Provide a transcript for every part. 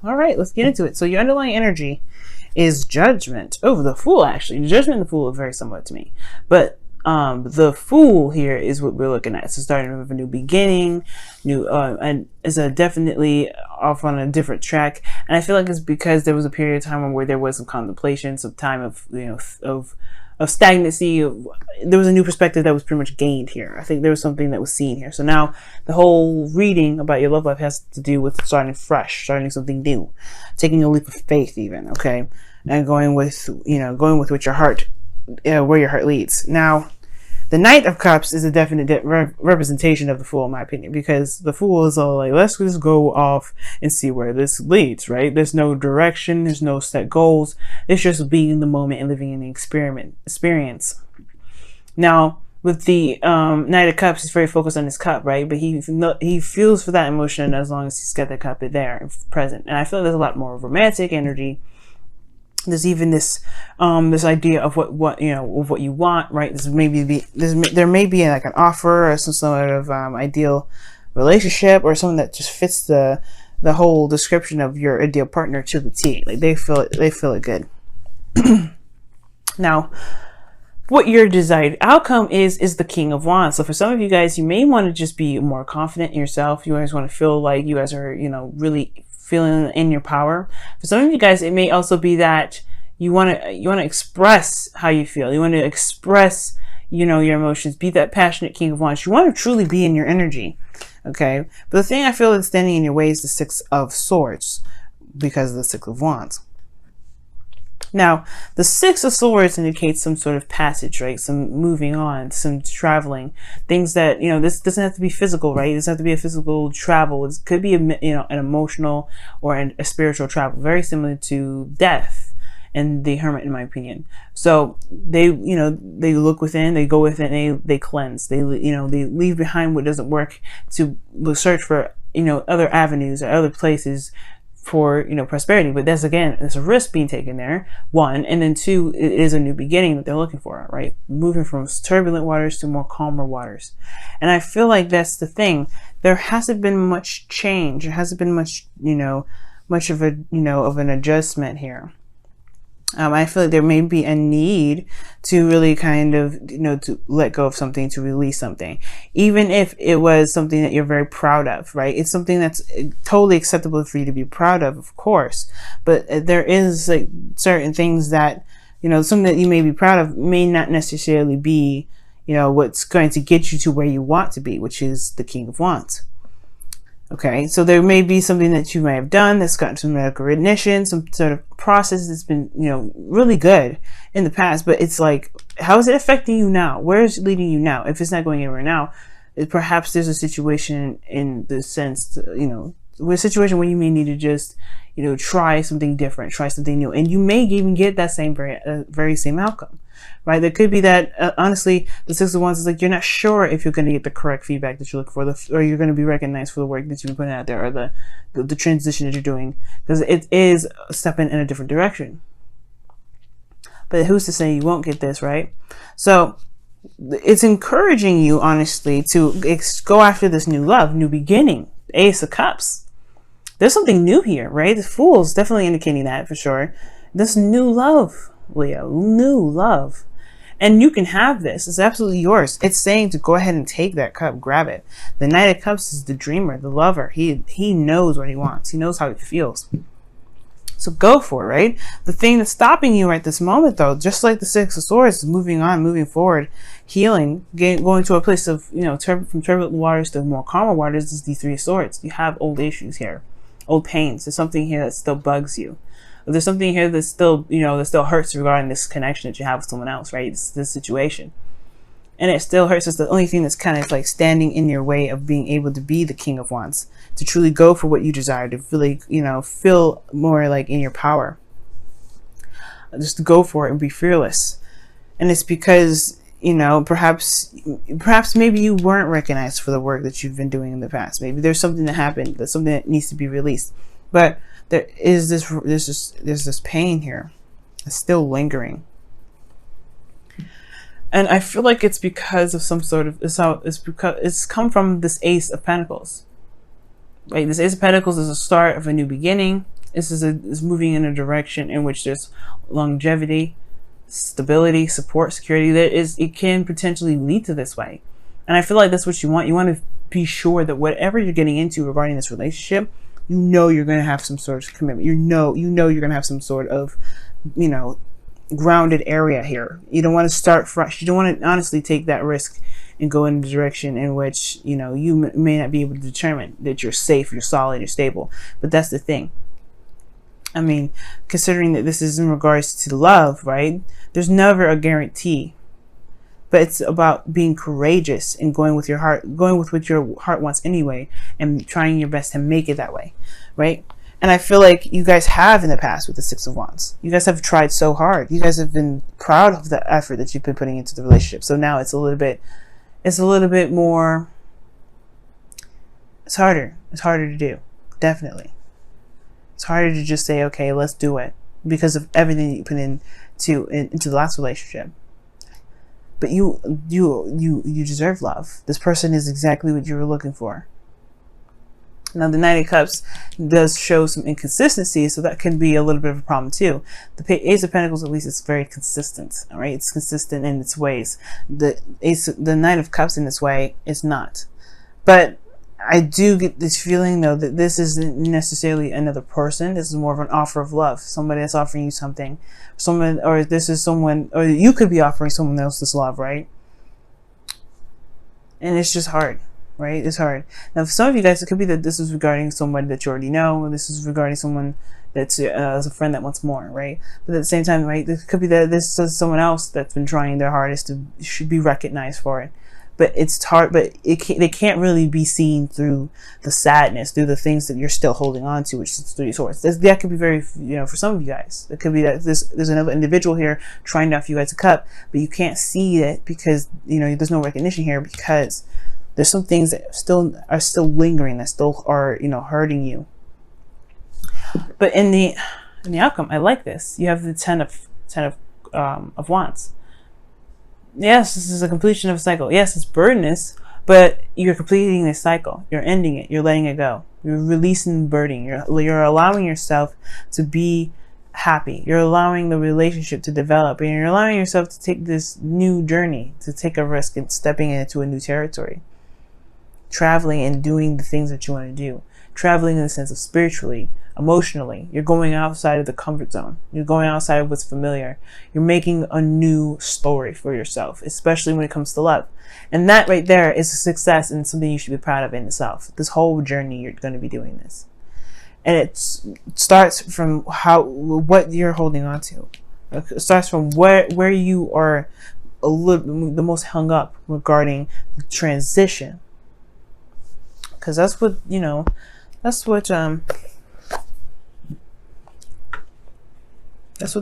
All right, let's get into it. So your underlying energy is Judgment. Oh, the Fool, actually. Judgment and the Fool are very similar to me. But the Fool here is what we're looking at. So starting with a new beginning, and it's a definitely off on a different track. And I feel like it's because there was a period of time where there was some contemplation, some time of, of stagnancy. There was a new perspective that was pretty much gained here. I think there was something that was seen here. So now the whole reading about your love life has to do with starting fresh, starting something new, taking a leap of faith even, okay? And going with what your heart, where your heart leads. Now, the Knight of Cups is a definite representation of the Fool, in my opinion, because the Fool is all like, let's just go off and see where this leads, right? There's no direction, there's no set goals. It's just being in the moment and living in the experience. Now, with the Knight of Cups, he's very focused on his cup, right? But he feels for that emotion as long as he's got that cup there and present. And I feel like there's a lot more romantic energy. There's even this idea of what you want, right? There may be like an offer or some sort of ideal relationship or something that just fits the whole description of your ideal partner to the T. Like they feel it good. Now, what your desired outcome is the King of Wands. So for some of you guys, you may want to just be more confident in yourself. You guys want to feel like you guys are, really feeling in your power. For some of you guys, it may also be that you want to express how you feel. You want to express, your emotions. Be that passionate King of Wands. You want to truly be in your energy. Okay. But the thing I feel is standing in your way is the Six of Swords because of the Six of Wands. Now, the Six of Swords indicates some sort of passage, right? Some moving on, some traveling, things that, this doesn't have to be physical, right? It doesn't have to be a physical travel. It could be, an emotional or a spiritual travel, very similar to death and the Hermit, in my opinion. So they look within, they go within, they cleanse, they leave behind what doesn't work to search for, other avenues or other places for prosperity. But that's, again, there's a risk being taken there, one, and then two, it is a new beginning that they're looking for, right? Moving from turbulent waters to more calmer waters. And I feel like that's the thing. There hasn't been much change. There hasn't been much of an adjustment here. I feel like there may be a need to really kind of, to let go of something, to release something, even if it was something that you're very proud of, right? It's something that's totally acceptable for you to be proud of course. But there is like certain things that, something that you may be proud of may not necessarily be, what's going to get you to where you want to be, which is the King of Wands. Okay, so there may be something that you may have done that's gotten some medical recognition, some sort of process that's been, really good in the past, but it's like, how is it affecting you now? Where is it leading you now? If it's not going anywhere now, perhaps there's a situation in the sense, a situation where you may need to just, try something different, try something new, and you may even get that same very same outcome. Right? There could be that, honestly, the Six of Wands is like, you're not sure if you're going to get the correct feedback that you look for, or you're going to be recognized for the work that you've been putting out there, or the transition that you're doing, because it is stepping in a different direction. But who's to say you won't get this, right? So it's encouraging you, honestly, to go after this new love, new beginning, Ace of Cups. There's something new here, right? The Fool is definitely indicating that for sure. This new love, Leo, new love. And you can have this. It's absolutely yours. It's saying to go ahead and take that cup, grab it. The Knight of Cups is the dreamer, the lover. He knows what he wants. He knows how he feels. So go for it, right? The thing that's stopping you right this moment, though, just like the Six of Swords, moving on, moving forward, healing, going to a place of, from turbulent waters to more calmer waters, is the Three of Swords. You have old issues here, old pains. There's something here that still bugs you. There's something here that still, that still hurts regarding this connection that you have with someone else, right? This situation. And it still hurts. It's the only thing that's kind of like standing in your way of being able to be the King of Wands, to truly go for what you desire, to really, feel more like in your power. Just to go for it and be fearless. And it's because, perhaps maybe you weren't recognized for the work that you've been doing in the past. Maybe there's something that happened, that's something that needs to be released. But there's this pain here. It's still lingering. And I feel like it's because of some sort of, it's come from this Ace of Pentacles. Right? This Ace of Pentacles is a start of a new beginning. is moving in a direction in which there's longevity, stability, support, security. It can potentially lead to this way. And I feel like that's what you want. You want to be sure that whatever you're getting into regarding this relationship, you know you're going to have some sort of commitment. You know you're going to have some sort of, grounded area here. You don't want to start fresh. You don't want to honestly take that risk and go in the direction in which, you may not be able to determine that you're safe, you're solid, you're stable. But that's the thing. I mean, considering that this is in regards to love, right? There's never a guarantee. But it's about being courageous and going with your heart, going with what your heart wants anyway, and trying your best to make it that way, right? And I feel like you guys have in the past with the Six of Wands. You guys have tried so hard. You guys have been proud of the effort that you've been putting into the relationship. So now it's a little bit more, it's harder. It's harder to do. Definitely. It's harder to just say, okay, let's do it, because of everything you put into the last relationship. But you deserve love. This person is exactly what you were looking for. Now, the Knight of Cups does show some inconsistency, so that can be a little bit of a problem too. The Ace of Pentacles, at least, is very consistent. All right, it's consistent in its ways. The Knight of Cups in this way is not. But I do get this feeling, though, that this isn't necessarily another person. This is more of an offer of love. Somebody that's offering you something. Or you could be offering someone else this love, right? And it's just hard, right? It's hard. Now, for some of you guys, it could be that this is regarding someone that you already know. This is regarding someone that's a friend that wants more, right? But at the same time, right, it could be that this is someone else that's been trying their hardest should be recognized for it. But it's hard, but they can't really be seen through the sadness, through the things that you're still holding on to, which is Three of Swords. That could be very, for some of you guys, it could be that there's another individual here trying to offer you guys a cup, but you can't see it because, there's no recognition here, because there's some things that are still lingering, that still are, hurting you. But in the outcome, I like this. You have the Ten of Wands. Yes, this is a completion of a cycle. Yes, it's burdenous, but you're completing this cycle. You're ending it. You're letting it go. You're releasing the burden. You're allowing yourself to be happy. You're allowing the relationship to develop, and you're allowing yourself to take this new journey, to take a risk and stepping into a new territory. Traveling and doing the things that you want to do. Traveling in the sense of spiritually, emotionally. You're going outside of the comfort zone. You're going outside of what's familiar. You're making a new story for yourself, especially when it comes to love. And that right there is a success and something you should be proud of in itself. This whole journey, you're going to be doing this. And it starts from what you're holding on to. It starts from where you are the most hung up regarding the transition. Because that's what, that's what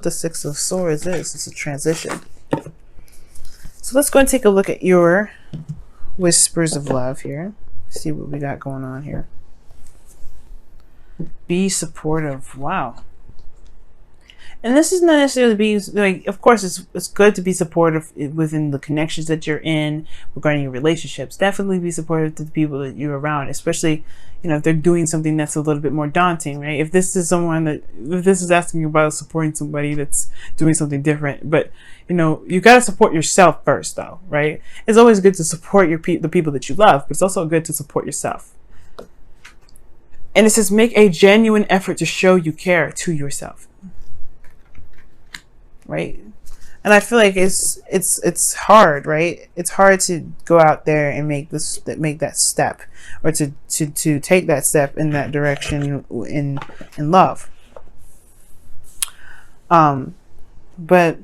the Six of Swords is. It's a transition. So let's go and take a look at your whispers of love here. See what we got going on here. Be supportive. Wow. And this is not necessarily being like, of course, it's good to be supportive within the connections that you're in regarding your relationships. Definitely be supportive to the people that you're around, especially, if they're doing something that's a little bit more daunting, right? If this is asking you about supporting somebody that's doing something different, but you got to support yourself first, though, right? It's always good to support the people that you love, but it's also good to support yourself. And it says, make a genuine effort to show you care to yourself. Right? And I feel like it's hard, right? It's hard to go out there and make that step, or to take that step in that direction in love. But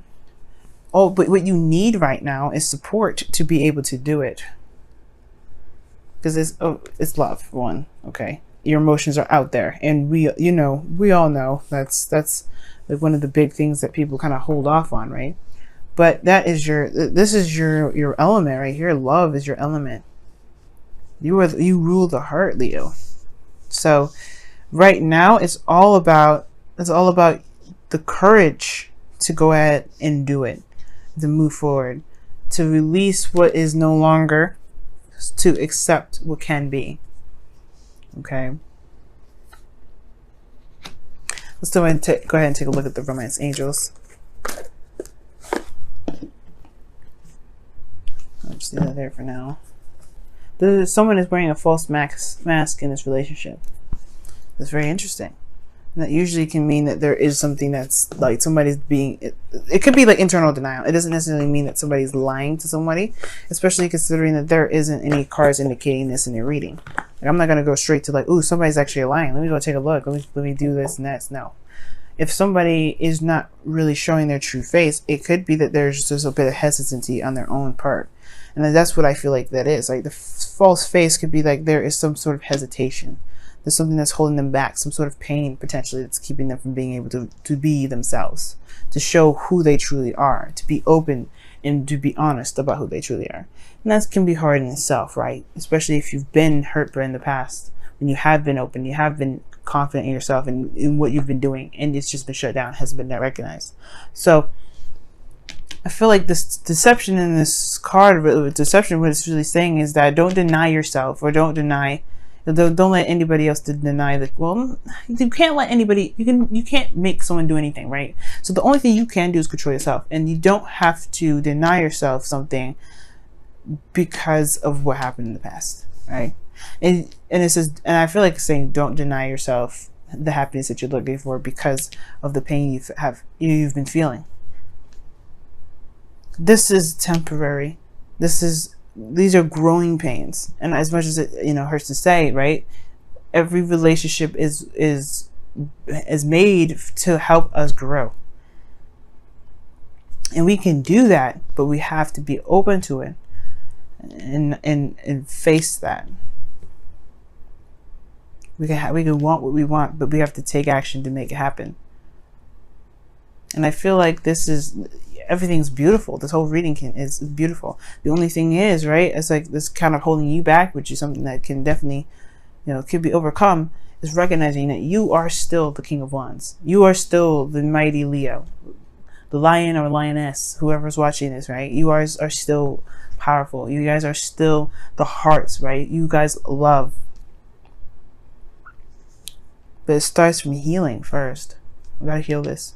what you need right now is support to be able to do it. Because it's love, one, okay? Your emotions are out there, and we all know that's like one of the big things that people kind of hold off on, right? But this is your element right here. Love is your element. You rule the heart, Leo. So right now it's all about the courage to go ahead and do it, to move forward, to release what is no longer, to accept what can be. Okay. Let's go ahead and take a look at the romance angels. I'll just leave that there for now. Someone is wearing a false mask in this relationship. That's very interesting. And that usually can mean that there is something that's like somebody's being, it could be like internal denial. It doesn't necessarily mean that somebody's lying to somebody, especially considering that there isn't any cards indicating this in your reading. Like, I'm not going to go straight to like, ooh, somebody's actually lying. Let me go take a look. Let me do this and that. No. If somebody is not really showing their true face, it could be that there's just a bit of hesitancy on their own part. And that's what I feel like that is. Like the false face could be like there is some sort of hesitation. There's something that's holding them back, some sort of pain potentially that's keeping them from being able to be themselves, to show who they truly are, to be open and to be honest about who they truly are. And that can be hard in itself, right? Especially if you've been hurt in the past, when you have been open, you have been confident in yourself and in what you've been doing, and it's just been shut down, hasn't been recognized. So I feel like this deception in this card, deception, what it's really saying is that don't deny yourself, or don't let anybody else deny that. Well, you can't let anybody, you can't make someone do anything, right? So the only thing you can do is control yourself, and you don't have to deny yourself something because of what happened in the past, right? And it says, and I feel like it's saying don't deny yourself the happiness that you're looking for because of the pain you've been feeling. This is temporary. These are growing pains, and as much as it hurts to say, right? Every relationship is made to help us grow, and we can do that, but we have to be open to it and face that. We can want what we want, but we have to take action to make it happen. And I feel like everything's beautiful. This whole reading is beautiful. The only thing is, right, it's like this kind of holding you back, which is something that can definitely, could be overcome, is recognizing that you are still the King of Wands. You are still the mighty Leo, the lion or lioness, whoever's watching this, right? You are still powerful. You guys are still the hearts, right? You guys love. But it starts from healing first. We gotta heal this.